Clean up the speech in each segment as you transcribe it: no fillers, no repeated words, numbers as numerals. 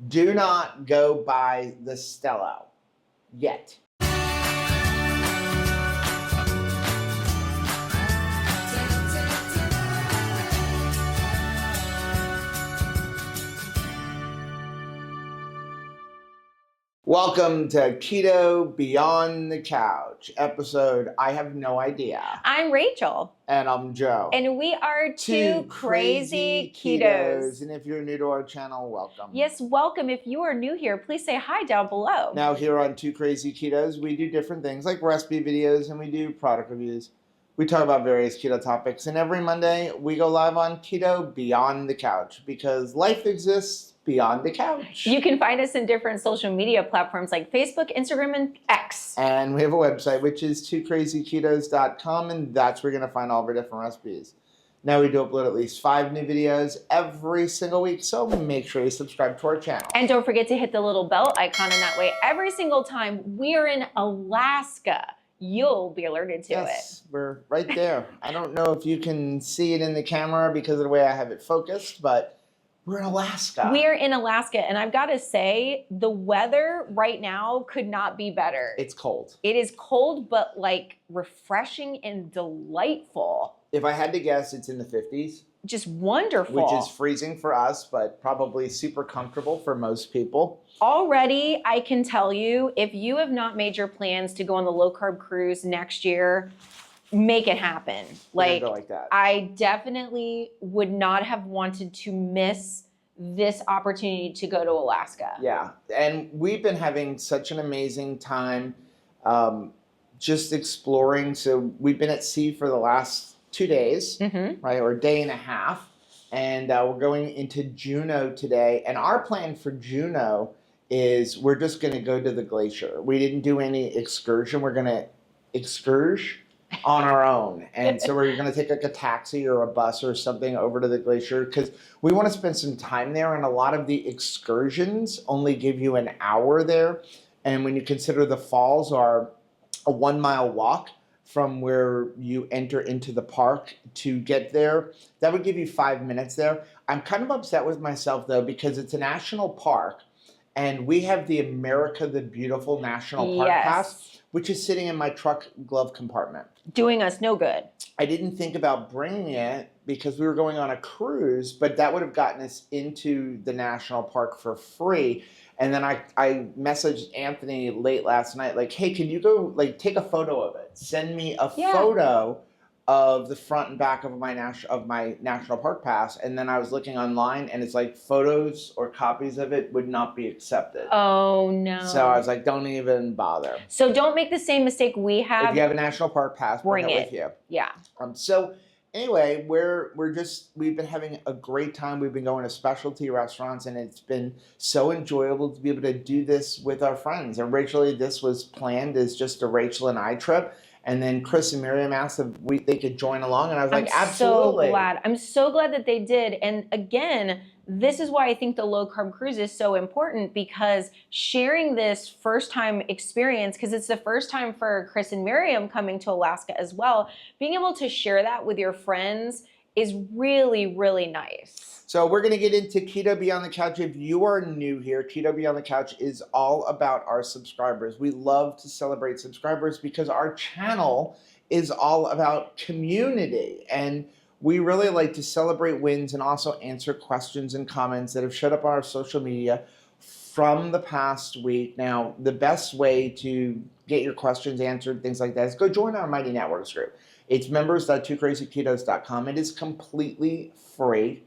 Do not go by the Stello yet. Welcome to Keto Beyond the Couch, episode I have no idea. I'm Rachel. And I'm Joe. And we are two crazy ketos. And if you're new to our channel, welcome. Yes, welcome. If you are new here, please say hi down below. Now here on Two Crazy Ketos, we do different things like recipe videos and we do product reviews. We talk about various keto topics. And every Monday, we go live on Keto Beyond the Couch because life exists beyond the couch. You can find us in different social media platforms like Facebook, Instagram, and X. And we have a website, which is twocrazyketos.com, and that's where you're going to find all of our different recipes. Now we do upload at least 5 new videos every single week, so make sure you subscribe to our channel. And don't forget to hit the little bell icon, and that way every single time we're in Alaska, you'll be alerted to it. Yes, we're right there. I don't know if you can see it in the camera because of the way I have it focused, but we're in Alaska. We're in Alaska, and I've got to say, the weather right now could not be better. It's cold. It is cold, but like refreshing and delightful. If I had to guess, it's in the 50s. Just wonderful. Which is freezing for us, but probably super comfortable for most people. Already, I can tell you, if you have not made your plans to go on the low-carb cruise next year, make it happen. Like that. I definitely would not have wanted to miss this opportunity to go to Alaska. Yeah, and we've been having such an amazing time just exploring. So we've been at sea for the last 2 days, right, or a day and a half, and we're going into Juneau today. And our plan for Juneau is we're just going to go to the glacier. We didn't do any excursion. We're going to excurge on our own. And so we're going to take like a taxi or a bus or something over to the glacier because we want to spend some time there. And a lot of the excursions only give you an hour there. And when you consider the falls are a 1 mile walk from where you enter into the park to get there, that would give you 5 minutes there. I'm kind of upset with myself though, because it's a national park and we have the America the Beautiful National Park Pass, which is sitting in my truck glove compartment. Doing us no good. I didn't think about bringing it because we were going on a cruise, but that would have gotten us into the national park for free. And then I messaged Anthony late last night, like, hey, can you go like take a photo of it? Send me a photo of the front and back of my national park pass. And then I was looking online and it's like photos or copies of it would not be accepted. Oh no. So I was like, don't even bother. So don't make the same mistake we have. If you have a national park pass, bring it with you. Yeah. So anyway, we've been having a great time. We've been going to specialty restaurants and it's been so enjoyable to be able to do this with our friends. Originally, this was planned as just a Rachel and I trip. And then Chris and Miriam asked if they could join along. And I was like, absolutely. I'm so glad that they did. And again, this is why I think the low carb cruise is so important, because sharing this first time experience, because it's the first time for Chris and Miriam coming to Alaska as well, being able to share that with your friends is really, really nice. So we're going to get into Keto Beyond the Couch. If you are new here, Keto Beyond the Couch is all about our subscribers. We love to celebrate subscribers because our channel is all about community. And we really like to celebrate wins and also answer questions and comments that have showed up on our social media from the past week. Now, the best way to get your questions answered, things like that, is go join our Mighty Networks group. It's members.twocrazyketos.com. It is completely free.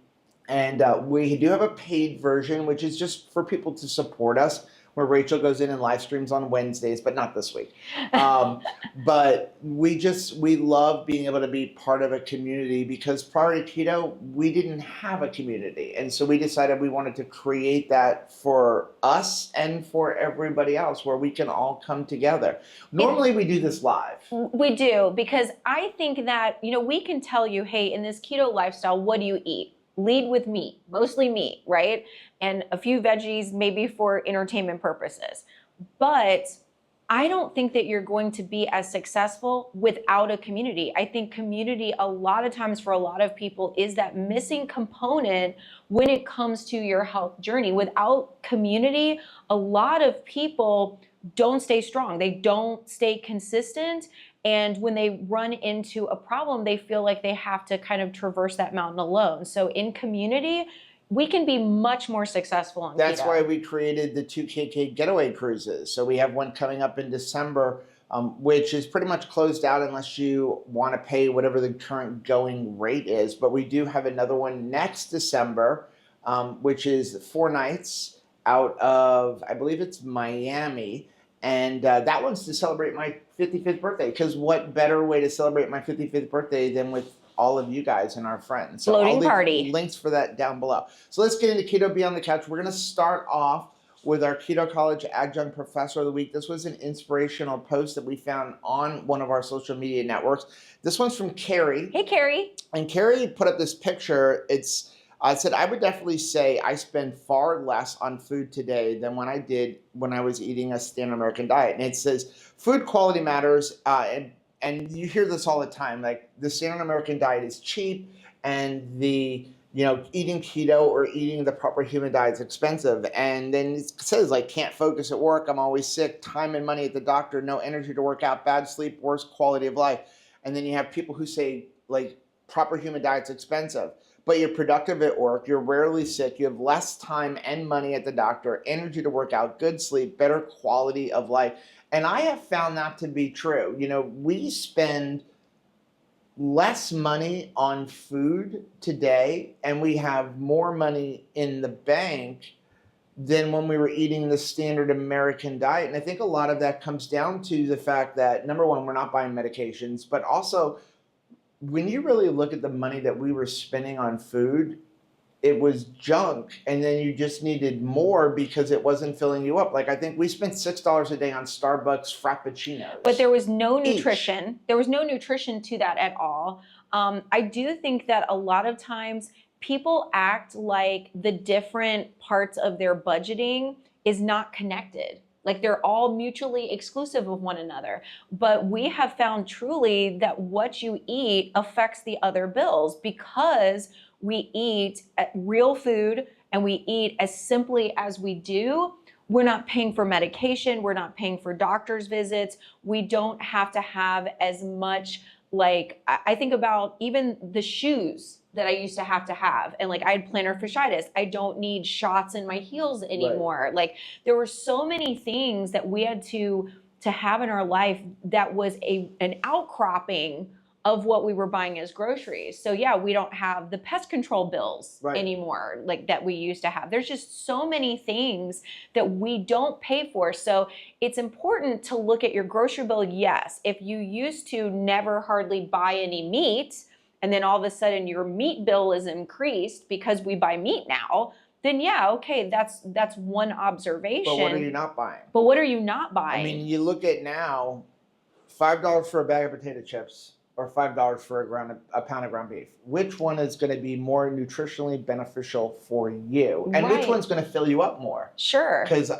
And we do have a paid version, which is just for people to support us, where Rachel goes in and live streams on Wednesdays, but not this week. But we love being able to be part of a community because prior to keto, we didn't have a community. And so we decided we wanted to create that for us and for everybody else where we can all come together. Normally we do this live. We do, because I think that, we can tell you, hey, in this keto lifestyle, what do you eat? Lead with meat, mostly meat, right? And a few veggies, maybe for entertainment purposes. But I don't think that you're going to be as successful without a community. I think community, a lot of times for a lot of people, is that missing component when it comes to your health journey. Without community, a lot of people don't stay strong. They don't stay consistent. And when they run into a problem, they feel like they have to kind of traverse that mountain alone. So in community, we can be much more successful on That's keto. why we created the 2KK getaway cruises. So we have one coming up in December, which is pretty much closed out unless you want to pay whatever the current going rate is. But we do have another one next December, which is 4 nights out of, I believe it's Miami. And that one's to celebrate my 55th birthday. Because what better way to celebrate my 55th birthday than with all of you guys and our friends. So Floating I'll leave party. links for that down below. So let's get into Keto Beyond the Couch. We're going to start off with our Keto College Adjunct Professor of the Week. This was an inspirational post that we found on one of our social media networks. This one's from Carrie. Hey, Carrie. And Carrie put up this picture. I said, I would definitely say I spend far less on food today than when I did when I was eating a standard American diet. And it says, food quality matters, and you hear this all the time, like the standard American diet is cheap and the, eating keto or eating the proper human diet is expensive. And then it says like, can't focus at work, I'm always sick, time and money at the doctor, no energy to work out, bad sleep, worse quality of life. And then you have people who say like proper human diet's expensive, but you're productive at work, you're rarely sick, you have less time and money at the doctor, energy to work out, good sleep, better quality of life. And I have found that to be true. We spend less money on food today, and we have more money in the bank than when we were eating the standard American diet. And I think a lot of that comes down to the fact that, number one, we're not buying medications, but also when you really look at the money that we were spending on food, it was junk, and then you just needed more because it wasn't filling you up. Like I think we spent $6 a day on Starbucks Frappuccinos. But there was no nutrition. There was no nutrition to that at all. I do think that a lot of times people act like the different parts of their budgeting is not connected. Like they're all mutually exclusive of one another. But we have found truly that what you eat affects the other bills because we eat real food and we eat as simply as we do. We're not paying for medication. We're not paying for doctor's visits. We don't have to have as much, like, I think about even the shoes that I used to have. And like I had plantar fasciitis. I don't need shots in my heels anymore. Right. Like there were so many things that we had to have in our life that was an outcropping of what we were buying as groceries. So yeah, we don't have the pest control bills anymore like that we used to have. There's just so many things that we don't pay for. So it's important to look at your grocery bill. Yes, if you used to never hardly buy any meat, and then all of a sudden your meat bill is increased because we buy meat now, then yeah, okay, that's one observation. But what are you not buying? But what are you not buying? I mean, you look at now, $5 for a bag of potato chips or $5 for a pound of ground beef. Which one is going to be more nutritionally beneficial for you? And which one's going to fill you up more? Sure. Because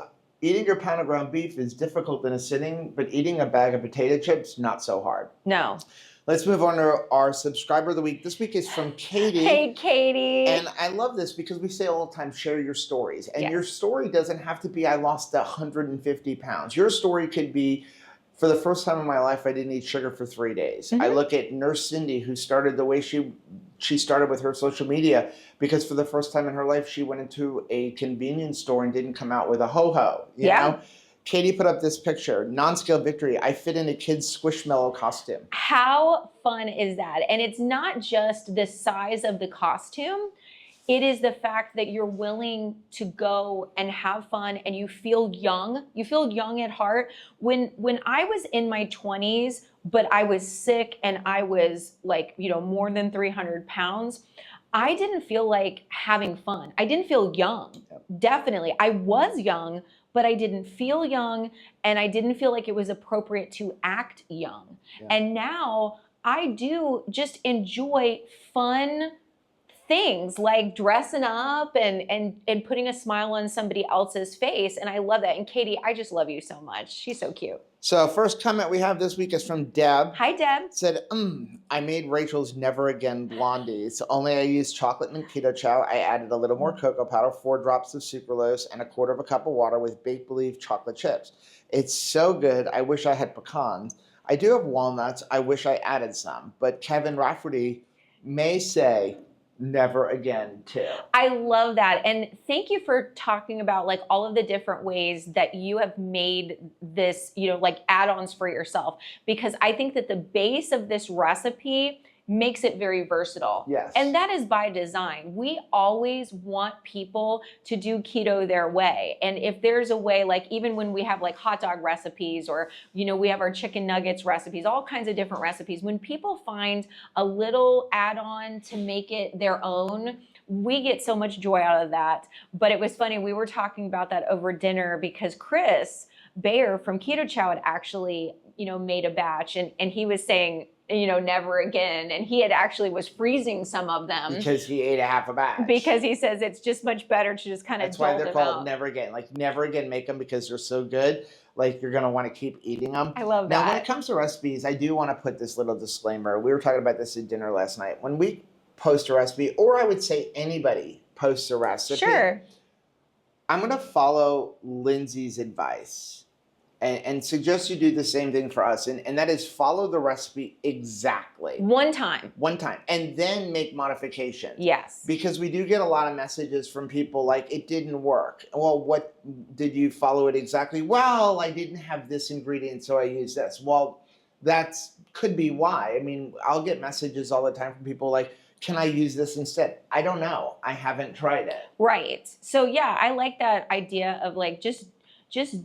eating your pound of ground beef is difficult in a sitting, but eating a bag of potato chips, not so hard. No. Let's move on to our subscriber of the week. This week is from Katie. Hey, Katie. And I love this because we say all the time, share your stories. And your story doesn't have to be, I lost 150 pounds. Your story could be, for the first time in my life, I didn't eat sugar for 3 days. Mm-hmm. I look at Nurse Cindy, who started the way she started with her social media, because for the first time in her life, she went into a convenience store and didn't come out with a ho-ho. You know? Katie put up this picture, non-scale victory. I fit in a kid's Squishmallow costume. How fun is that? And it's not just the size of the costume. It is the fact that you're willing to go and have fun and you feel young. You feel young at heart. When I was in my 20s, but I was sick and I was like, more than 300 pounds, I didn't feel like having fun. I didn't feel young. Definitely. I was young, but I didn't feel young and I didn't feel like it was appropriate to act young. And now I do just enjoy fun things like dressing up and putting a smile on somebody else's face. And I love that. And Katie, I just love you so much. She's so cute. So first comment we have this week is from Deb. Hi, Deb. Said, I made Rachel's Never Again blondies. Only I used chocolate mint keto chow. I added a little more cocoa powder, 4 drops of sucralose, and a quarter of a cup of water with Baked Believe chocolate chips. It's so good. I wish I had pecans. I do have walnuts. I wish I added some. But Kevin Rafferty may say, never again too. I love that. And thank you for talking about like all of the different ways that you have made this, you know, like add-ons for yourself, because I think that the base of this recipe makes it very versatile. Yes. And that is by design. We always want people to do keto their way. And if there's a way, like even when we have like hot dog recipes or, you know, we have our chicken nuggets recipes, all kinds of different recipes, when people find a little add-on to make it their own, we get so much joy out of that. But it was funny, we were talking about that over dinner because Chris Bayer from Keto Chow had actually, you know, made a batch and he was saying, you know, never again. And he had actually was freezing some of them. Because he ate a half a batch. Because he says it's just much better to just kind of That's why they're called never again. Like never again make them because they're so good. Like you're going to want to keep eating them. I love that. Now when it comes to recipes, I do want to put this little disclaimer. We were talking about this at dinner last night. When we post a recipe, or I would say anybody posts a recipe. Sure. I'm going to follow Lindsay's advice. And suggest you do the same thing for us. And that is follow the recipe exactly. One time. And then make modifications. Yes. Because we do get a lot of messages from people like, it didn't work. Well, what did you follow it exactly? Well, I didn't have this ingredient, so I used this. Well, that's could be why. I mean, I'll get messages all the time from people like, can I use this instead? I don't know. I haven't tried it. Right. So yeah, I like that idea of like just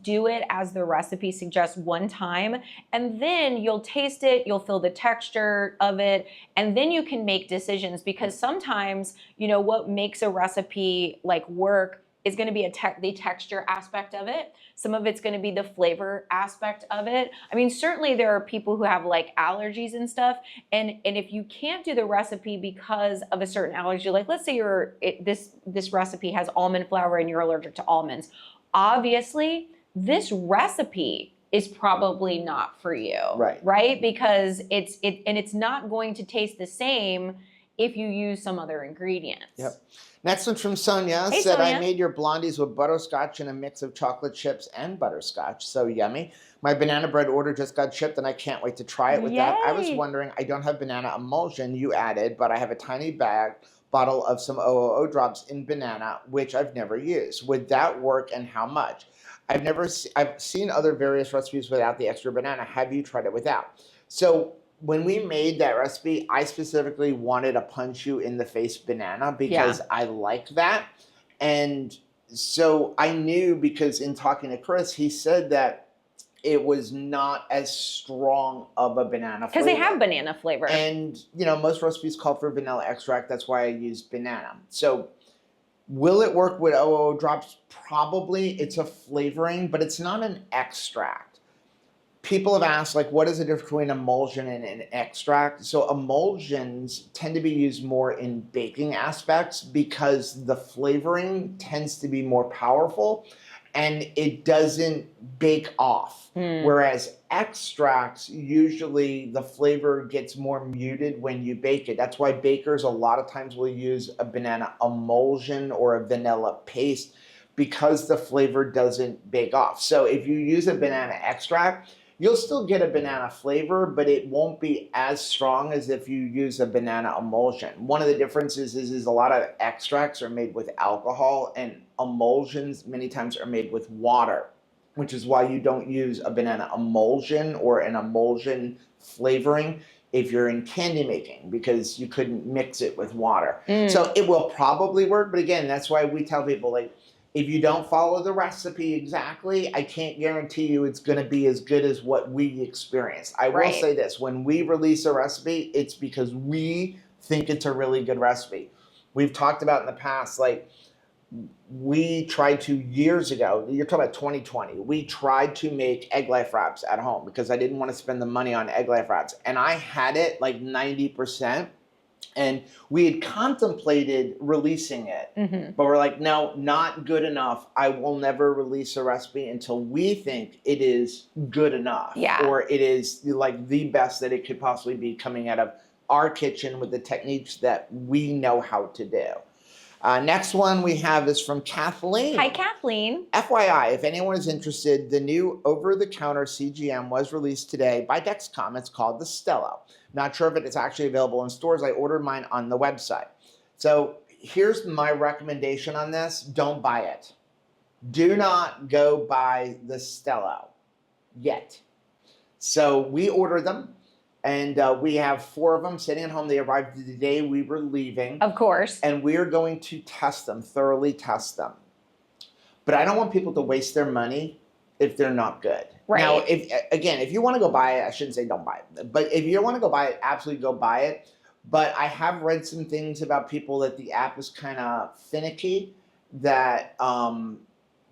do it as the recipe suggests one time, and then you'll taste it, you'll feel the texture of it, and then you can make decisions, because sometimes, you know, what makes a recipe like work is going to be the texture aspect of it. Some of it's going to be the flavor aspect of it. I mean, certainly there are people who have like allergies and stuff, and if you can't do the recipe because of a certain allergy, like let's say this recipe has almond flour and you're allergic to almonds, obviously this recipe is probably not for you. Right? Because it's not going to taste the same if you use some other ingredients. Yep. Next one's from Sonia. Hey, said, Sonia. I made your blondies with butterscotch and a mix of chocolate chips and butterscotch. So yummy. My banana bread order just got shipped and I can't wait to try it with that. I was wondering, I don't have banana emulsion you added, but I have a tiny bottle of some OOO drops in banana, which I've never used. Would that work and how much? I've seen other various recipes without the extra banana. Have you tried it without? So when we made that recipe, I specifically wanted a punch you in the face banana because I like that. And so I knew, because in talking to Chris, he said that it was not as strong of a banana flavor. Because they have banana flavor. And, you know, most recipes call for vanilla extract. That's why I use banana. So will it work with OOO drops? Probably. It's a flavoring, but it's not an extract. People have asked, like, what is the difference between emulsion and an extract? So emulsions tend to be used more in baking aspects because the flavoring tends to be more powerful and it doesn't bake off. Whereas extracts, usually the flavor gets more muted when you bake it. That's why bakers a lot of times will use a banana emulsion or a vanilla paste, because the flavor doesn't bake off. So if you use a banana extract, you'll still get a banana flavor, but it won't be as strong as if you use a banana emulsion. One of the differences is a lot of extracts are made with alcohol and emulsions many times are made with water, which is why you don't use a banana emulsion or an emulsion flavoring if you're in candy making, because you couldn't mix it with water. So it will probably work, but again, that's why we tell people, like, if you don't follow the recipe exactly, I can't guarantee you it's going to be as good as what we experienced. I will say this, when we release a recipe, it's because we think it's a really good recipe. We've talked about in the past, like, we tried to, years ago, you're talking about 2020, we tried to make egg life wraps at home because I didn't want to spend the money on egg life wraps. And I had it like 90%. And we had contemplated releasing it, but we're like, no, not good enough. I will never release a recipe until we think it is good enough, or it is like the best that it could possibly be coming out of our kitchen with the techniques that we know how to do. Next one we have is from Kathleen. Hi, Kathleen. FYI, if anyone is interested, the new over-the-counter CGM was released today by Dexcom. It's called the Stello. Not sure if it is actually available in stores. I ordered mine on the website. So here's my recommendation on this. Don't buy it. Do not go buy the Stello yet. So we ordered them, and we have 4 of them sitting at home. They arrived the day we were leaving. Of course. And we're going to test them, thoroughly test them. But I don't want people to waste their money if they're not good. Right. Now, if you want to go buy it, I shouldn't say don't buy it. But if you want to go buy it, absolutely go buy it. But I have read some things about people that the app is kind of finicky, that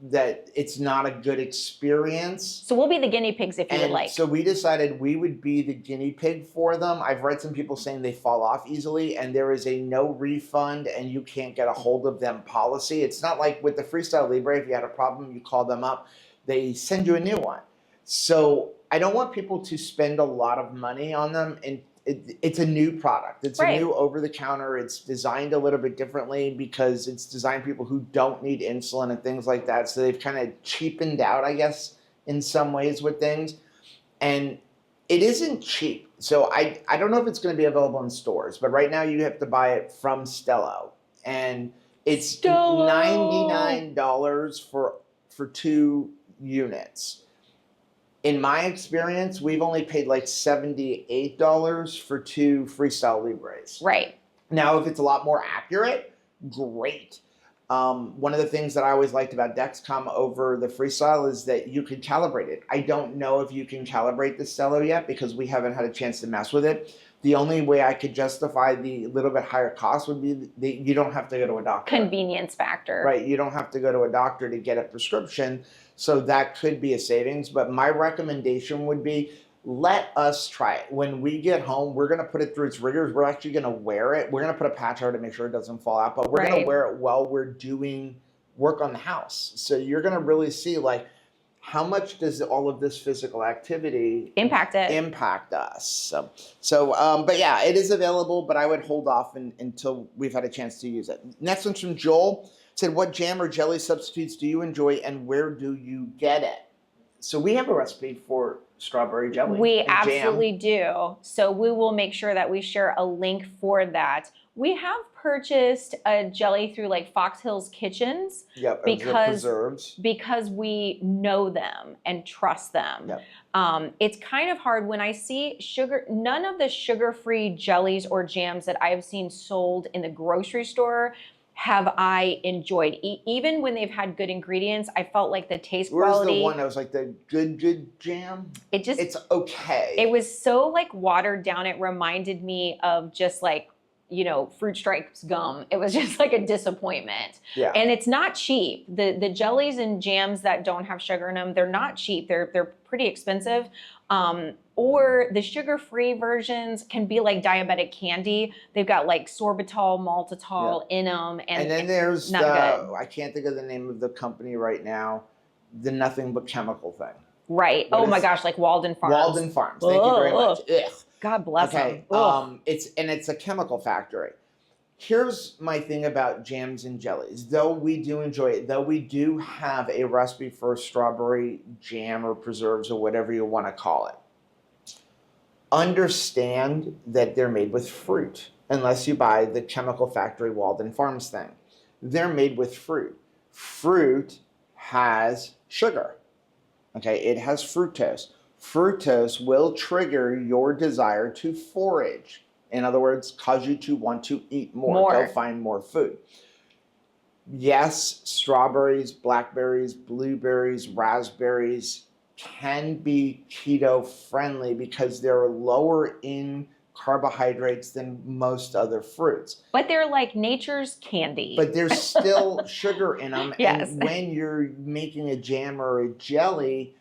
that it's not a good experience. So we'll be the guinea pigs if you would like. So we decided we would be the guinea pig for them. I've read some people saying they fall off easily, and there is a no refund and you can't get a hold of them policy. It's not like with the Freestyle Libre, if you had a problem, you call them up, they send you a new one. So I don't want people to spend a lot of money on them, and it's a new product. It's a new over-the-counter. It's designed a little bit differently because it's designed for people who don't need insulin and things like that. So they've kind of cheapened out, I guess, in some ways with things. And it isn't cheap. So I don't know if it's going to be available in stores, but right now you have to buy it from Stello. And it's $99 for 2 units. In my experience, we've only paid like $78 for 2 Freestyle Libres. Right. Now, if it's a lot more accurate, great. One of the things that I always liked about Dexcom over the Freestyle is that you can calibrate it. I don't know if you can calibrate the Stello yet because we haven't had a chance to mess with it. The only way I could justify the little bit higher cost would be you don't have to go to a doctor. Convenience factor. Right. You don't have to go to a doctor to get a prescription. So that could be a savings. But my recommendation would be let us try it. When we get home, we're going to put it through its rigors. We're actually going to wear it. We're going to put a patch on it to make sure it doesn't fall out. But we're going to wear it while we're doing work on the house. So you're going to really see, like, how much does all of this physical activity impact us? But yeah, it is available, but I would hold off until we've had a chance to use it. Next one's from Joel. Said, what jam or jelly substitutes do you enjoy and where do you get it? So we have a recipe for strawberry jelly. We absolutely do. So we will make sure that we share a link for that. We have purchased a jelly through like Fox Hills Kitchens. Yep, because we know them and trust them. Yep. It's kind of hard when I see sugar. None of the sugar-free jellies or jams that I've seen sold in the grocery store have I enjoyed. Even when they've had good ingredients, I felt like the taste quality. Where's the one that was like the good jam? It's okay. It was so like watered down. It reminded me of just like, you know, Fruit Stripes gum. It was just like a disappointment. Yeah. And it's not cheap. The jellies and jams that don't have sugar in them, they're not cheap. They're pretty expensive. Or the sugar-free versions can be like diabetic candy. They've got like sorbitol, maltitol in them. And then there's I can't think of the name of the company right now, the nothing but chemical thing. Right. My gosh, like Walden Farms. Walden Farms. Thank you very much. Ugh. God bless them. It's a chemical factory. Here's my thing about jams and jellies. Though we do enjoy it, though we do have a recipe for strawberry jam or preserves or whatever you want to call it, understand that they're made with fruit, unless you buy the chemical factory Walden Farms thing. They're made with fruit. Fruit has sugar. Okay, it has fructose. Fructose will trigger your desire to forage. In other words, cause you to want to eat more. Go find more food. Yes, strawberries, blackberries, blueberries, raspberries can be keto friendly because they're lower in carbohydrates than most other fruits. But they're like nature's candy. But there's still sugar in them. Yes. And when you're making a jam or a jelly,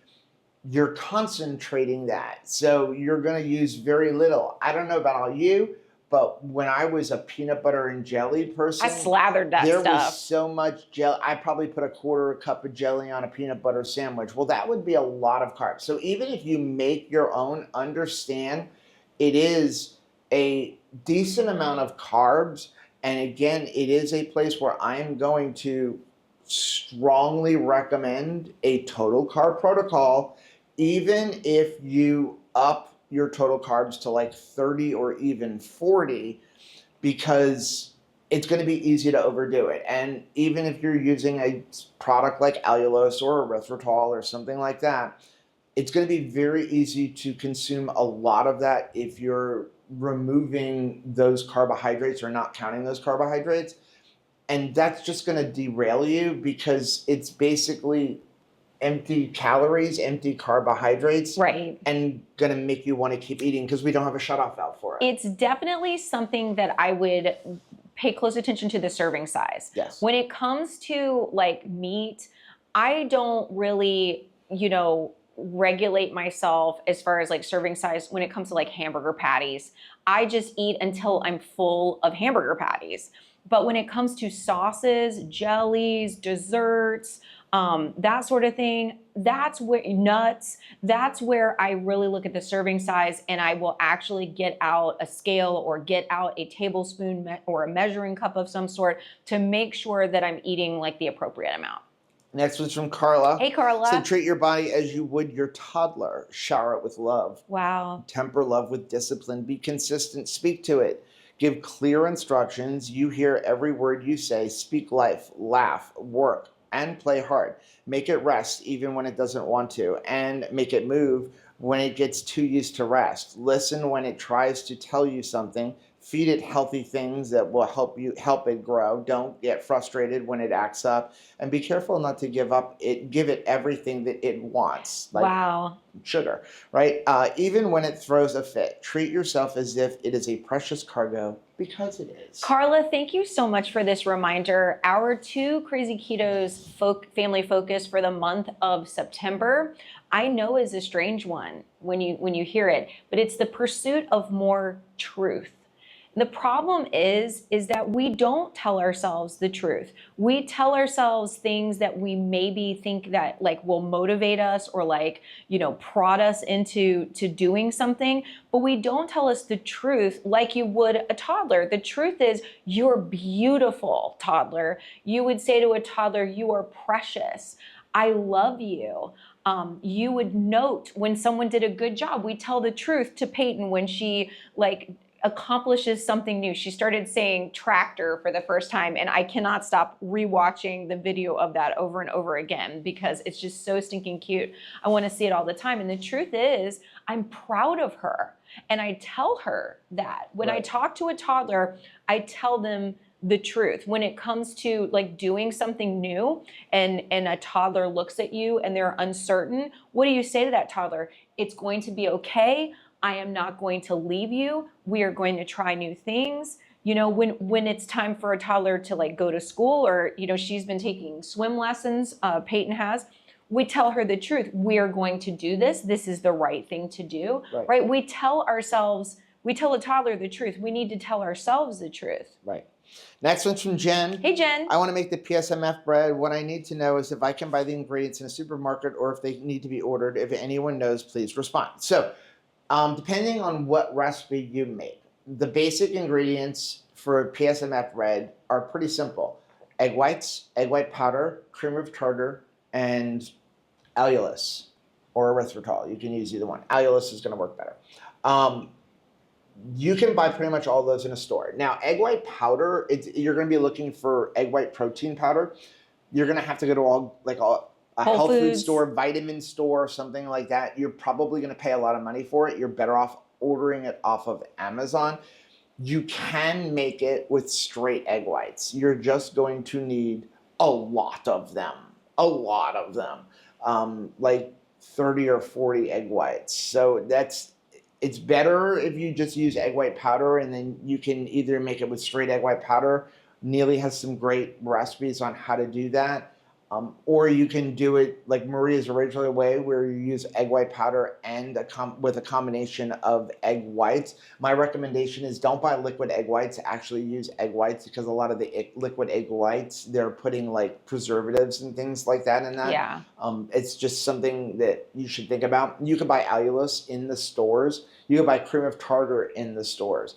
you're concentrating that. So you're going to use very little. I don't know about all you, But when I was a peanut butter and jelly person, I slathered that there stuff. was so much jelly. I probably put a quarter cup of jelly on a peanut butter sandwich. Well, that would be a lot of carbs. So even if you make your own, understand it is a decent amount of carbs. And again, it is a place where I am going to strongly recommend a total carb protocol, even if you up your total carbs to like 30 or even 40, because it's going to be easy to overdo it. And even if you're using a product like allulose or erythritol or something like that, it's going to be very easy to consume a lot of that if you're removing those carbohydrates or not counting those carbohydrates. And that's just going to derail you because it's basically empty calories, empty carbohydrates, right, and going to make you want to keep eating because we don't have a shutoff valve for it. It's definitely something that I would pay close attention to, the serving size. Yes. When it comes to like meat, I don't really, regulate myself as far as like serving size when it comes to like hamburger patties. I just eat until I'm full of hamburger patties. But when it comes to sauces, jellies, desserts, that sort of thing, that's where nuts, that's where I really look at the serving size, and I will actually get out a scale or get out a tablespoon or a measuring cup of some sort to make sure that I'm eating like the appropriate amount. Next one's from Carla. Hey, Carla. So treat your body as you would your toddler. Shower it with love. Wow. Temper love with discipline. Be consistent. Speak to it. Give clear instructions. You hear every word you say. Speak life. Laugh. Work. And play hard. Make it rest even when it doesn't want to. And make it move when it gets too used to rest. Listen when it tries to tell you something. Feed it healthy things that will help it grow. Don't get frustrated when it acts up, and be careful not to give it everything that it wants, like wow, sugar, right? Even when it throws a fit, treat yourself as if it is a precious cargo, because it is. Carla, thank you so much for this reminder. Our 2 Crazy Ketos family focus for the month of September, I know is a strange one when you hear it, but it's the pursuit of more truth. The problem is that we don't tell ourselves the truth. We tell ourselves things that we maybe think that like will motivate us or like, prod us into doing something, but we don't tell us the truth like you would a toddler. The truth is, you're beautiful, toddler. You would say to a toddler, you are precious. I love you. You would note when someone did a good job. We tell the truth to Peyton when she accomplishes something new. She started saying tractor for the first time, and I cannot stop rewatching the video of that over and over again because it's just so stinking cute. I want to see it all the time. And the truth is, I'm proud of her. And I tell her that. When I talk to a toddler, I tell them the truth. When it comes to like doing something new and a toddler looks at you and they're uncertain, what do you say to that toddler? It's going to be okay. I am not going to leave you. We are going to try new things. When it's time for a toddler to like go to school or, she's been taking swim lessons, Peyton has, we tell her the truth. We are going to do this. This is the right thing to do, right? We tell a toddler the truth. We need to tell ourselves the truth. Right. Next one's from Jen. Hey, Jen. I want to make the PSMF bread. What I need to know is if I can buy the ingredients in a supermarket or if they need to be ordered. If anyone knows, please respond. So, depending on what recipe you make, the basic ingredients for PSMF bread are pretty simple. Egg whites, egg white powder, cream of tartar, and allulose or erythritol. You can use either one. Allulose is going to work better. You can buy pretty much all those in a store. Now, egg white powder, you're going to be looking for egg white protein powder. You're going to have to go to a health food store, vitamin store, something like that. You're probably going to pay a lot of money for it. You're better off ordering it off of Amazon. You can make it with straight egg whites. You're just going to need a lot of them, like 30 or 40 egg whites. So it's better if you just use egg white powder, and then you can either make it with straight egg white powder. Neely has some great recipes on how to do that. Or you can do it like Maria's original way, where you use egg white powder and with a combination of egg whites. My recommendation is don't buy liquid egg whites. Actually use egg whites, because a lot of the liquid egg whites, they're putting like preservatives and things like that in that. Yeah. It's just something that you should think about. You can buy allulose in the stores. You can buy cream of tartar in the stores.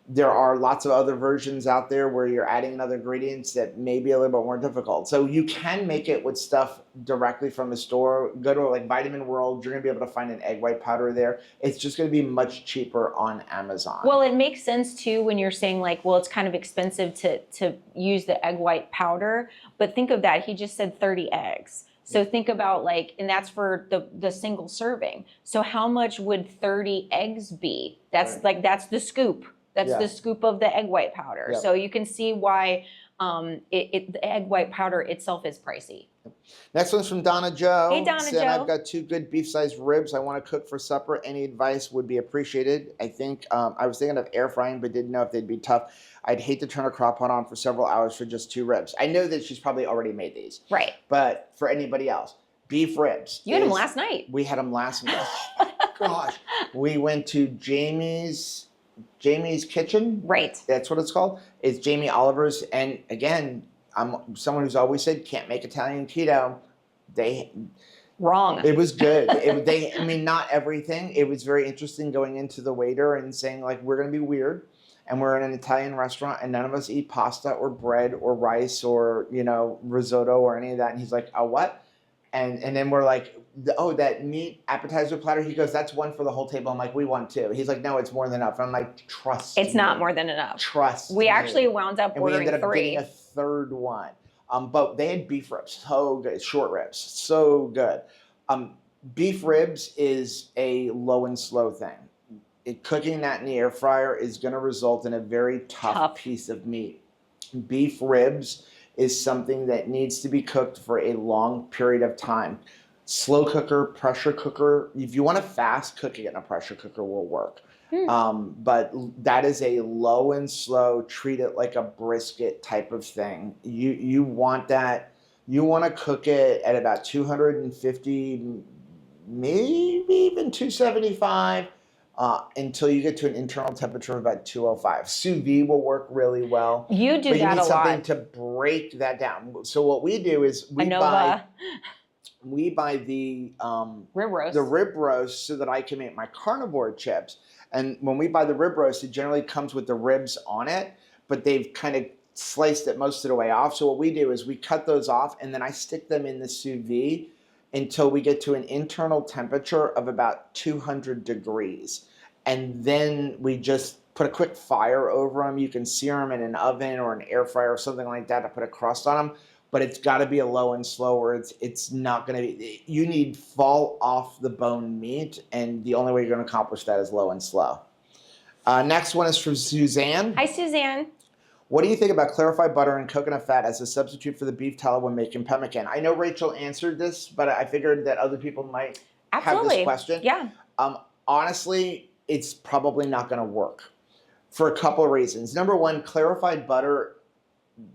There are lots of other versions out there where you're adding other ingredients that may be a little bit more difficult. So you can make it with stuff directly from a store. Go to like Vitamin World, you're going to be able to find an egg white powder there. It's just going to be much cheaper on Amazon. Well, it makes sense too when you're saying like, well, it's kind of expensive to use the egg white powder. But think of that. He just said 30 eggs. So think about like, and that's for the single serving. So how much would 30 eggs be? That's Right. like, that's the scoop. That's the scoop of the egg white powder. Yep. So you can see why the egg white powder itself is pricey. Next one's from Donna Joe. Hey, Donna Said, Joe. I've got 2 good beef-sized ribs I want to cook for supper. Any advice would be appreciated. I think I was thinking of air frying, but didn't know if they'd be tough. I'd hate to turn a crock pot on for several hours for just 2 ribs. I know that she's probably already made these. Right. But for anybody else, beef ribs. You had them last night. We had them last night. Gosh. We went to Jamie's Kitchen. Right. That's what it's called. It's Jamie Oliver's. And again, I'm someone who's always said can't make Italian keto. Wrong. It was good. I mean, not everything. It was very interesting going into the waiter and saying like, we're going to be weird, and we're in an Italian restaurant, and none of us eat pasta or bread or rice or risotto or any of that. And he's like, oh, what? And then we're like, oh, that meat appetizer platter. He goes, that's one for the whole table. I'm like, we want 2. He's like, no, it's more than enough. I'm like, trust It's me. not more than enough. Trust We me. actually wound up And we ordering ended up 3. getting a 3rd one. But they had beef ribs, so good. Short ribs, so good. Beef ribs is a low and slow thing. Cooking that in the air fryer is going to result in a very tough piece of meat. Beef ribs is something that needs to be cooked for a long period of time. Slow cooker, pressure cooker. If you want to fast, cooking it in a pressure cooker will work. But that is a low and slow, treat it like a brisket type of thing. You want that. You want to cook it at about 250, maybe even 275, until you get to an internal temperature of about 205. Sous vide will work really well. You do but that you need a something lot. to break that down. So what we do is we buy the rib roast so that I can make my carnivore chips. And when we buy the rib roast, it generally comes with the ribs on it, but they've kind of sliced it most of the way off. So what we do is we cut those off, and then I stick them in the sous vide until we get to an internal temperature of about 200 degrees. And then we just put a quick fire over them. You can sear them in an oven or an air fryer or something like that to put a crust on them. But it's got to be a low and slow, where it's not going to be, you need fall off the bone meat, and the only way you're going to accomplish that is low and slow. Next one is from Suzanne. Hi, Suzanne. What do you think about clarified butter and coconut fat as a substitute for the beef tallow when making pemmican? I know Rachel answered this, but I figured that other people might have this question. Yeah. Honestly, it's probably not going to work for a couple of reasons. Number one, clarified butter.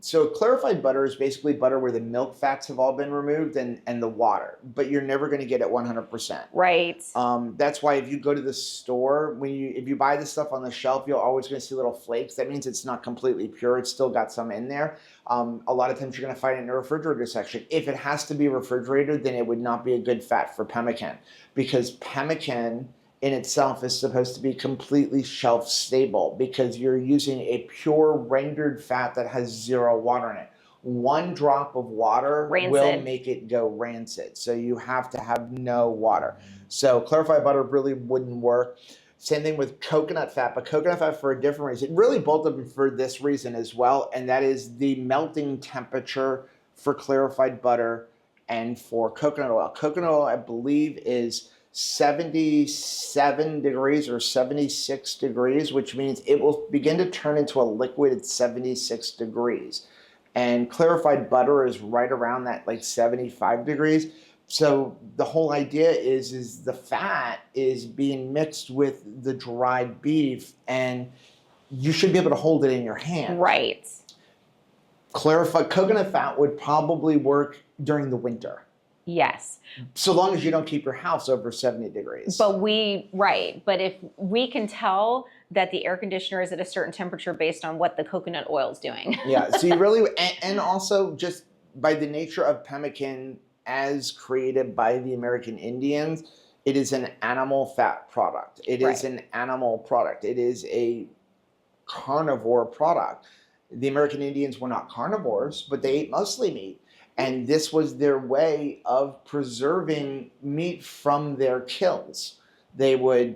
So clarified butter is basically butter where the milk fats have all been removed and the water, but you're never going to get it 100%. Right. That's why if you go to the store, if you buy this stuff on the shelf, you're always going to see little flakes. That means it's not completely pure. It's still got some in there. A lot of times you're going to find it in the refrigerator section. If it has to be refrigerated, then it would not be a good fat for pemmican, because pemmican in itself is supposed to be completely shelf stable, because you're using a pure rendered fat that has 0 water in it. 1 drop of water will make it go rancid. So you have to have no water. So clarified butter really wouldn't work. Same thing with coconut fat, but coconut fat for a different reason. Really both of them for this reason as well, and that is the melting temperature for clarified butter and for coconut oil. Coconut oil, I believe, is 77 degrees or 76 degrees, which means it will begin to turn into a liquid at 76 degrees. And clarified butter is right around that, like 75 degrees. So the whole idea is the fat is being mixed with the dried beef, and you should be able to hold it in your hand. Right. Clarified coconut fat would probably work during the winter. Yes. So long as you don't keep your house over 70 degrees. But but if we can tell that the air conditioner is at a certain temperature based on what the coconut oil is doing. Yeah, so you really, and also just by the nature of pemmican as created by the American Indians, it is an animal fat product. It is an animal product. It is a carnivore product. The American Indians were not carnivores, but they ate mostly meat. And this was their way of preserving meat from their kills. They would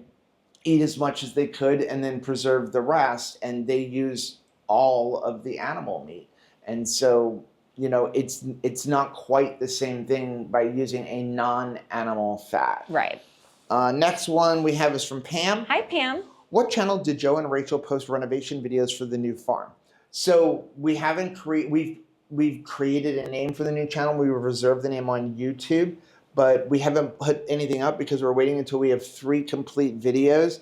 eat as much as they could and then preserve the rest, and they use all of the animal meat. And so, you know, it's not quite the same thing by using a non-animal fat. Right. Next one we have is from Pam. Hi, Pam. What channel did Joe and Rachel post renovation videos for the new farm? So we haven't we've created a name for the new channel. We reserved the name on YouTube, but we haven't put anything up because we're waiting until we have 3 complete videos.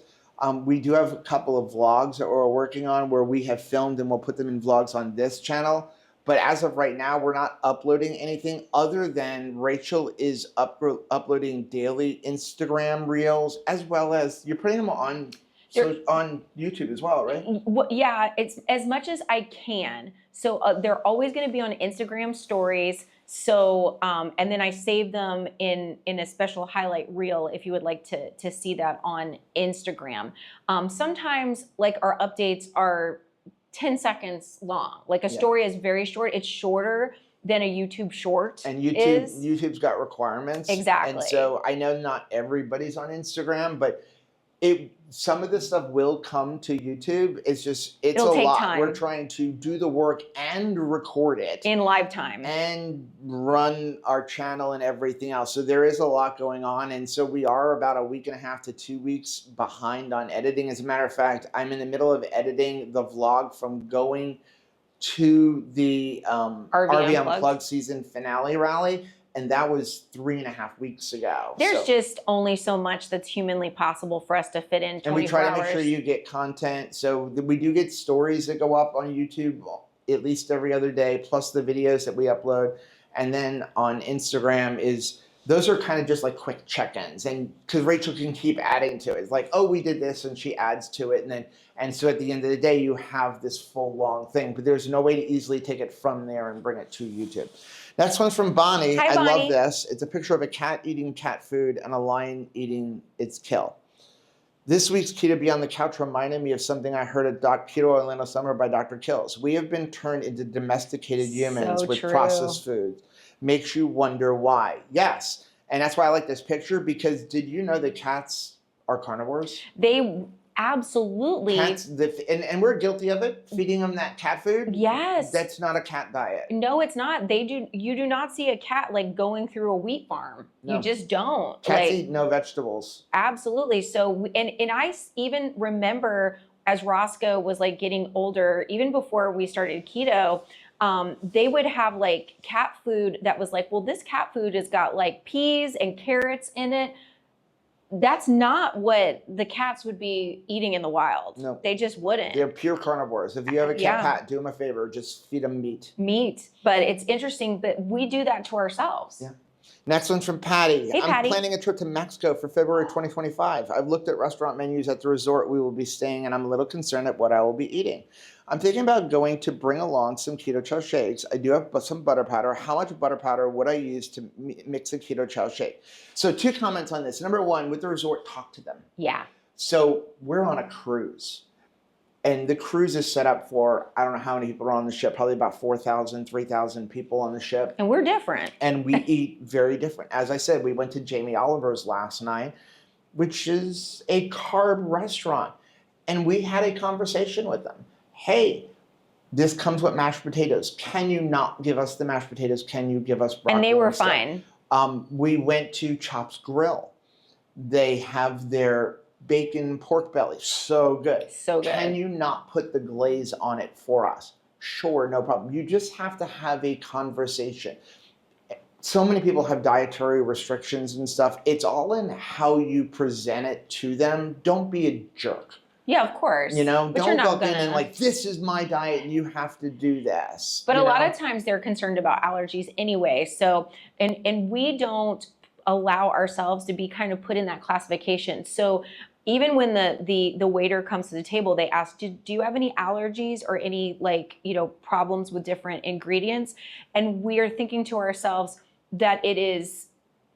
We do have a couple of vlogs that we're working on where we have filmed and we'll put them in vlogs on this channel. But as of right now, we're not uploading anything other than Rachel is uploading daily Instagram reels, as well as you're putting them on YouTube as well, right? Yeah, it's as much as I can. So they're always going to be on Instagram stories. So, and then I save them in a special highlight reel if you would like to see that on Instagram. Sometimes like our updates are 10 seconds long. Like a story is very short. It's shorter than a YouTube short. And YouTube's got requirements. Exactly. And so I know not everybody's on Instagram, but some of this stuff will come to YouTube. It'll take a lot. Time. We're trying to do the work and record it in live time and run our channel and everything else. So there is a lot going on, and so we are about a week and a half to 2 weeks behind on editing. As a matter of fact, I'm in the middle of editing the vlog from going to the RV Unplugged season finale rally. And that was 3.5 weeks ago. There's just only so much that's humanly possible for us to fit in 24 hours. And we try to make sure you get content. So we do get stories that go up on YouTube at least every other day, plus the videos that we upload. And then on Instagram those are kind of just like quick check-ins. And because Rachel can keep adding to it. It's like, oh, we did this, and she adds to it. And so at the end of the day, you have this full long thing. But there's no way to easily take it from there and bring it to YouTube. Next one's from Bonnie. Hi, Bonnie. I love this. It's a picture of a cat eating cat food and a lion eating its kill. This week's Keto Beyond the Couch reminded me of something I heard at Keto Orlando Summer by Dr. Kills. We have been turned into domesticated humans with processed foods. Makes you wonder why. Yes. And that's why I like this picture, because did you know that cats are carnivores? They absolutely. Cats, and we're guilty of it, feeding them that cat food. Yes. That's not a cat diet. No, it's not. You do not see a cat like going through a wheat farm. No. You just don't. Cats eat no vegetables. Absolutely. So, and I even remember as Roscoe was like getting older, even before we started keto, they would have like cat food that was like, well, this cat food has got like peas and carrots in it. That's not what the cats would be eating in the wild. No. They just wouldn't. They're pure carnivores. If you have a cat, do them a favor. Just feed them meat. Meat. But it's interesting that we do that to ourselves. Yeah. Next one's from Patty. Hey, Patty. I'm planning a trip to Mexico for February 2025. I've looked at restaurant menus at the resort we will be staying, and I'm a little concerned at what I will be eating. I'm thinking about going to bring along some keto chow shakes. I do have some butter powder. How much butter powder would I use to mix a keto chow shake? So 2 comments on this. Number 1, with the resort, talk to them. Yeah. So we're on a cruise. And the cruise is set up for, I don't know how many people are on the ship, probably about 4,000, 3,000 people on the ship. And we're different. And we eat very different. As I said, we went to Jamie Oliver's last night, which is a carb restaurant. And we had a conversation with them. Hey, this comes with mashed potatoes. Can you not give us the mashed potatoes? Can you give us broccoli? And they were fine. We went to Chop's Grill. They have their bacon pork belly. So good. So good. Can you not put the glaze on it for us? Sure, no problem. You just have to have a conversation. So many people have dietary restrictions and stuff. It's all in how you present it to them. Don't be a jerk. Yeah, of course. You know, But you're don't not go in gonna. and like, this is my diet and you have to do this. But you a lot know? of times they're concerned about allergies anyway. So, and we don't allow ourselves to be kind of put in that classification. So even when the waiter comes to the table, they ask, do you have any allergies or any like, you know, problems with different ingredients? And we are thinking to ourselves that it is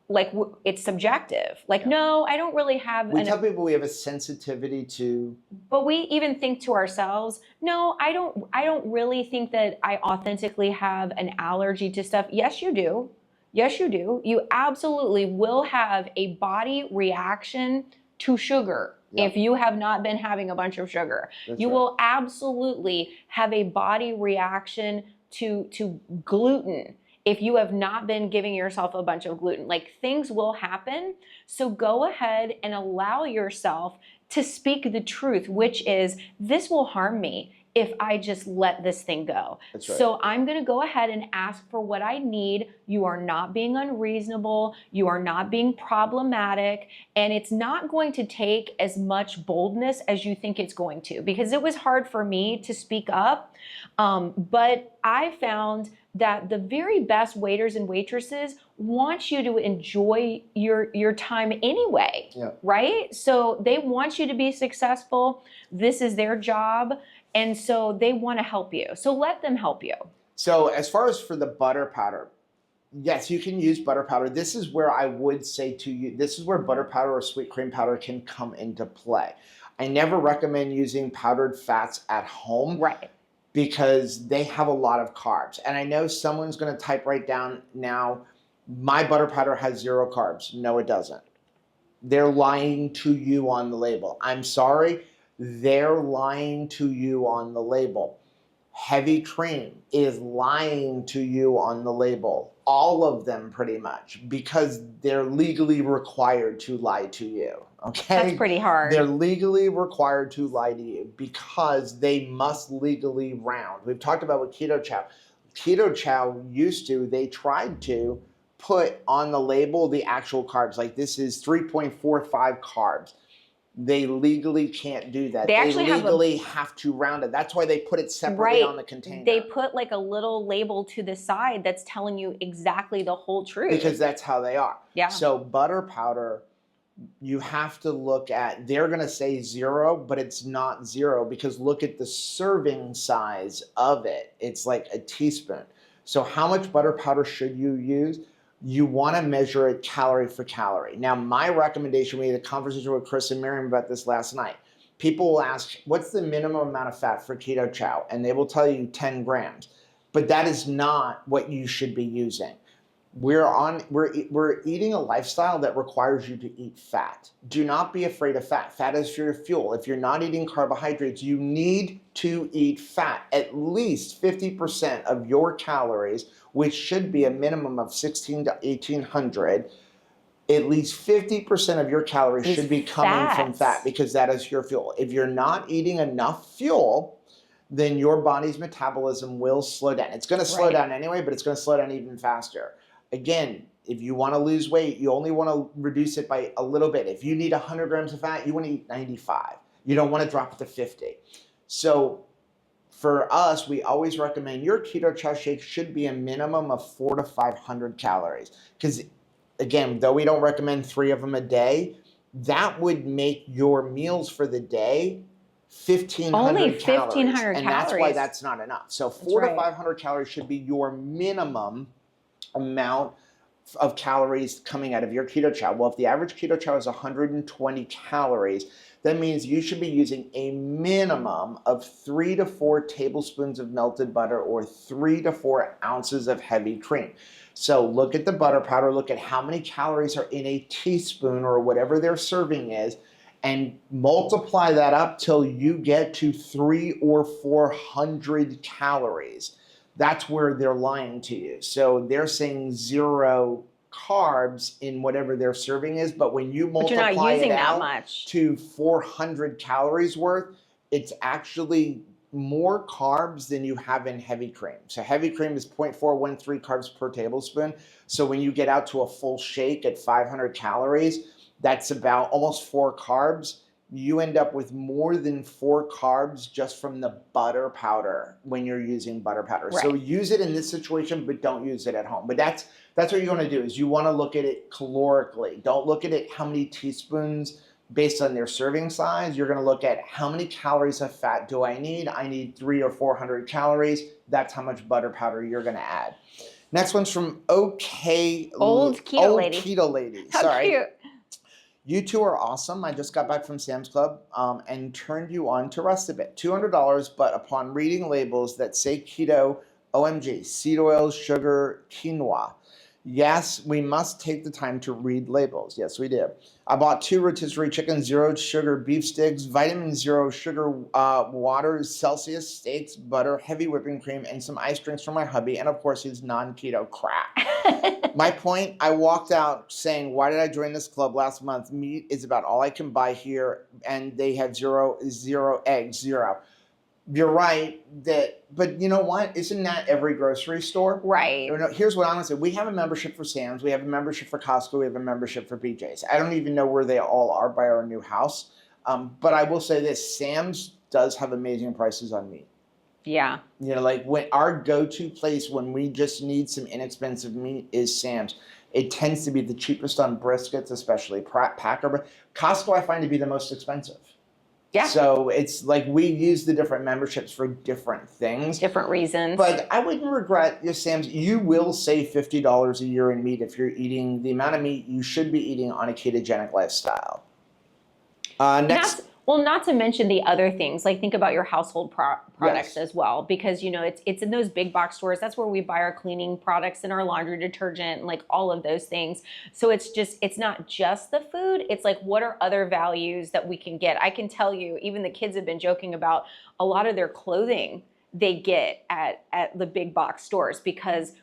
like, it's subjective. Like, Yeah. no, I don't really have. We tell people we have a sensitivity to. But we even think to ourselves, no, I don't really think that I authentically have an allergy to stuff. Yes, you do. Yes, you do. You absolutely will have a body reaction to sugar. Yep. If you have not been having a bunch of sugar. That's you right. will absolutely have a body reaction to gluten if you have not been giving yourself a bunch of gluten. Like, things will happen. So go ahead and allow yourself to speak the truth, which is, this will harm me if I just let this thing go. That's right. So I'm going to go ahead and ask for what I need. You are not being unreasonable. You are not being problematic. And it's not going to take as much boldness as you think it's going to, because it was hard for me to speak up. But I found that the very best waiters and waitresses want you to enjoy your time anyway, Yeah. right? So they want you to be successful. This is their job. And so they want to help you. So let them help you. So as far as for the butter powder, yes, you can use butter powder. This is where I would say to you, this is where butter powder or sweet cream powder can come into play. I never recommend using powdered fats at home. Right. Because they have a lot of carbs. And I know someone's going to type right down now, my butter powder has 0 carbs. No, it doesn't. They're lying to you on the label. I'm sorry, they're lying to you on the label. Heavy cream is lying to you on the label. All of them pretty much, because they're legally required to lie to you. Okay? That's pretty hard. They're legally required to lie to you because they must legally round. We've talked about with Keto Chow. Keto Chow they tried to put on the label the actual carbs. Like, this is 3.45 carbs. They legally can't do that. They actually have to round it. That's why they put it separately on the container. They put like a little label to the side that's telling you exactly the whole truth. Because that's how they are. Yeah. So butter powder, you have to look at, they're going to say 0, but it's not 0, because look at the serving size of it. It's like a teaspoon. So how much butter powder should you use? You want to measure it calorie for calorie. Now, my recommendation, we had a conversation with Chris and Miriam about this last night. People will ask, what's the minimum amount of fat for Keto Chow? And they will tell you 10 grams. But that is not what you should be using. We're eating a lifestyle that requires you to eat fat. Do not be afraid of fat. Fat is your fuel. If you're not eating carbohydrates, you need to eat fat. At least 50% of your calories, which should be a minimum of 1,600 to 1,800, at least 50% of your calories should be coming from fat, because that is your fuel. If you're not eating enough fuel, then your body's metabolism will slow down. It's going to slow down anyway, but it's going to slow down even faster. Again, if you want to lose weight, you only want to reduce it by a little bit. If you need 100 grams of fat, you want to eat 95. You don't want to drop it to 50. So for us, we always recommend your Keto Chow shake should be a minimum of 400 to 500 calories. Because again, though we don't recommend 3 of them a day, that would make your meals for the day 1,500 Only calories. 1,500 calories. And that's why that's not enough. So 400 to 500 calories should be your minimum amount of calories coming out of your Keto Chow. Well, if the average Keto Chow is 120 calories, that means you should be using a minimum of 3 to 4 tablespoons of melted butter or 3 to 4 ounces of heavy cream. So look at the butter powder, look at how many calories are in a teaspoon or whatever their serving is, and multiply that up till you get to 300 or 400 calories. That's where they're lying to you. So they're saying 0 carbs in whatever their serving is, but when you multiply it out to 400 calories worth, it's actually more carbs than you have in heavy cream. So heavy cream is 0.413 carbs per tablespoon. So when you get out to a full shake at 500 calories, that's about almost 4 carbs. you end up with more than 4 carbs just from the butter powder when you're using butter powder. Right. So use it in this situation, but don't use it at home. But that's what you want to do, is you want to look at it calorically. Don't look at it how many teaspoons based on their serving size. You're going to look at how many calories of fat do I need. I need 300 or 400 calories. That's how much butter powder you're going to add. Next one's from Old Keto Lady. Keto Lady. How Sorry. cute. You two are awesome. I just got back from Sam's Club and turned you on to Rest a Bit. $200, but upon reading labels that say keto, OMG, seed oils, sugar, quinoa. Yes, we must take the time to read labels. Yes, we do. I bought 2 rotisserie chicken, 0 sugar beef sticks, vitamin 0 sugar water, Celsius steaks, butter, heavy whipping cream, and some ice drinks for my hubby, and of course his non-keto crap. My point, I walked out saying, why did I join this club last month? Meat is about all I can buy here, and they have zero eggs, 0. You're right, but you know what? Isn't that every grocery store? Right. Here's what I'm going to say. We have a membership for Sam's. We have a membership for Costco. We have a membership for BJ's. I don't even know where they all are by our new house. But I will say this. Sam's does have amazing prices on meat. Yeah. Like when our go-to place when we just need some inexpensive meat is Sam's. It tends to be the cheapest on briskets, especially Packer. Costco I find to be the most expensive. Yeah. So it's like we use the different memberships for different things. Different reasons. But I wouldn't regret, Sam's, you will save $50 a year in meat if you're eating the amount of meat you should be eating on a ketogenic lifestyle. Next. Not to mention the other things, like think about your household products as well, because it's in those big box stores. That's where we buy our cleaning products and our laundry detergent and like all of those things. So it's not just the food. It's like, what are other values that we can get? I can tell you, even the kids have been joking about a lot of their clothing they get at the big box stores, because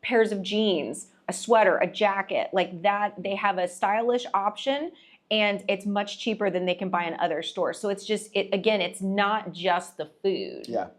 pairs of jeans, a sweater, a jacket, like that, they have a stylish option. And it's much cheaper than they can buy in other stores. So it's it's not just the food. Yeah.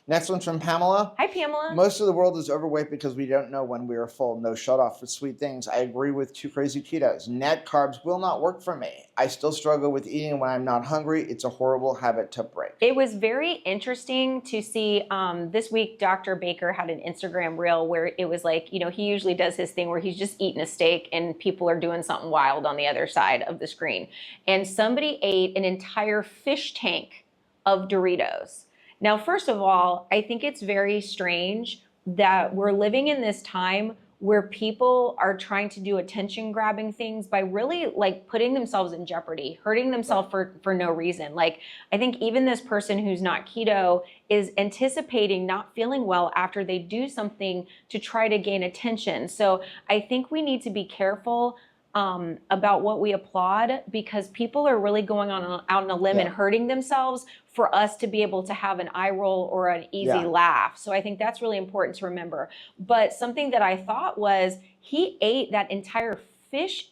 Next one's from Pamela. Hi, Pamela. Most of the world is overweight because we don't know when we are full. No shut off for sweet things. I agree with 2 crazy ketos. Net carbs will not work for me. I still struggle with eating when I'm not hungry. It's a horrible habit to break. It was very interesting to see this week, Dr. Baker had an Instagram reel where it was like, he usually does his thing where he's just eating a steak and people are doing something wild on the other side of the screen. And somebody ate an entire fish tank of Doritos. Now, first of all, I think it's very strange that we're living in this time where people are trying to do attention grabbing things by really like putting themselves in jeopardy, hurting themselves for no reason. Like, I think even this person who's not keto is anticipating not feeling well after they do something to try to gain attention. So I think we need to be careful about what we applaud, because people are really going out on a limb and hurting themselves for us to be able to have an eye roll or an easy laugh. So I think that's really important to remember. But something that I thought was, he ate that entire fish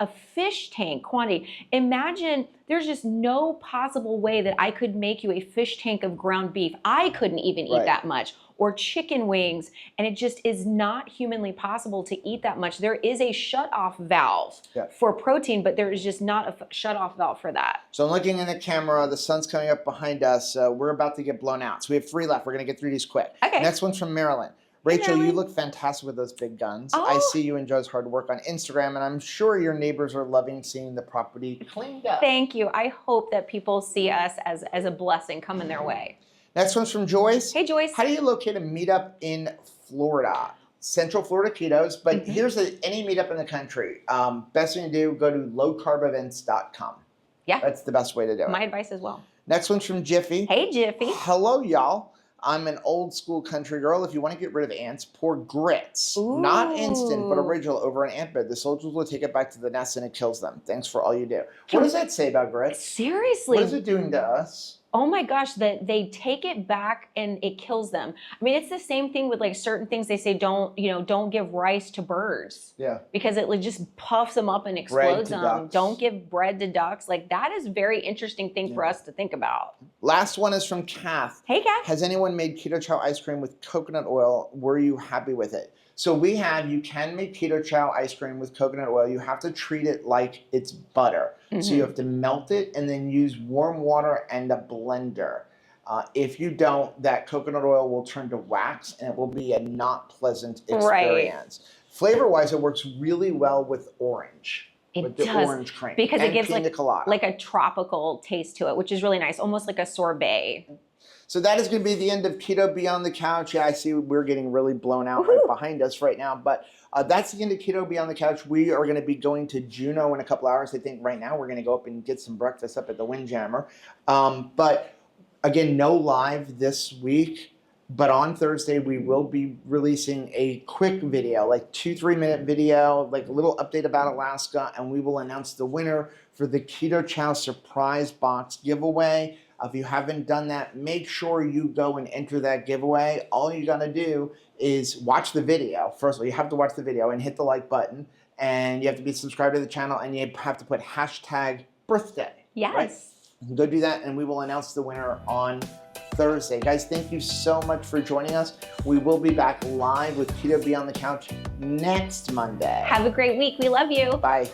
tank quantity. Imagine, there's just no possible way that I could make you a fish tank of ground beef. I couldn't even eat that much. Or chicken wings, and it just is not humanly possible to eat that much. There is a shut-off valve for protein, but there is just not a shut-off valve for that. So I'm looking in the camera, the sun's coming up behind us, we're about to get blown out. So we have 3 left, we're gonna get through these quick. Okay. Next one's from Marilyn. Rachel, you look fantastic with those big guns. Oh. I see you and Joe's hard work on Instagram, and I'm sure your neighbors are loving seeing the property cleaned up. Thank you. I hope that people see us as a blessing coming their way. Next one's from Joyce. Hey, Joyce. How do you locate a meetup in Florida? Central Florida Ketos, but here's any meetup in the country. Best thing to do, go to lowcarbevents.com. Yeah. That's the best way to do it. My advice as well. Next one's from Jiffy. Hey, Jiffy. Hello, y'all. I'm an old school country girl. If you want to get rid of ants, pour grits. Ooh. Not instant, but original over an ant bed. The soldiers will take it back to the nest and it kills them. Thanks for all you do. What does that say about grits? Seriously. What is it doing to us? Oh my gosh, that they take it back and it kills them. I mean, it's the same thing with like certain things. They say don't give rice to birds. Yeah. Because it like just puffs them up and explodes them. Ducks. Don't give bread to ducks. Like, that is a very interesting thing for us to think about. Last one is from Kath. Hey, Kath. Has anyone made keto chow ice cream with coconut oil? Were you happy with it? So you can make keto chow ice cream with coconut oil. You have to treat it like it's butter. So you have to melt it and then use warm water and a blender. If you don't, that coconut oil will turn to wax and it will be a not pleasant experience. Flavor-wise, it works really well with orange. It the does, orange cream. because and it gives pina colada. like a tropical taste to it, which is really nice, almost like a sorbet. So that is going to be the end of Keto Beyond the Couch. Yeah, I see we're getting really blown out right behind us right now, but that's the end of Keto Beyond the Couch. We are going to be going to Juneau in a couple hours. I think right now we're going to go up and get some breakfast up at the Windjammer. But again, no live this week. But on Thursday, we will be releasing a quick video, like 2-3 minute video, like a little update about Alaska, and we will announce the winner for the Keto Chow surprise box giveaway. If you haven't done that, make sure you go and enter that giveaway. All you gotta do is watch the video. First of all, you have to watch the video and hit the like button, and you have to be subscribed to the channel, and you have to put #birthday. Yes. Right? Go do that, and we will announce the winner on Thursday. Guys, thank you so much for joining us. We will be back live with Keto Beyond the Couch next Monday. Have a great week. We love you. Bye.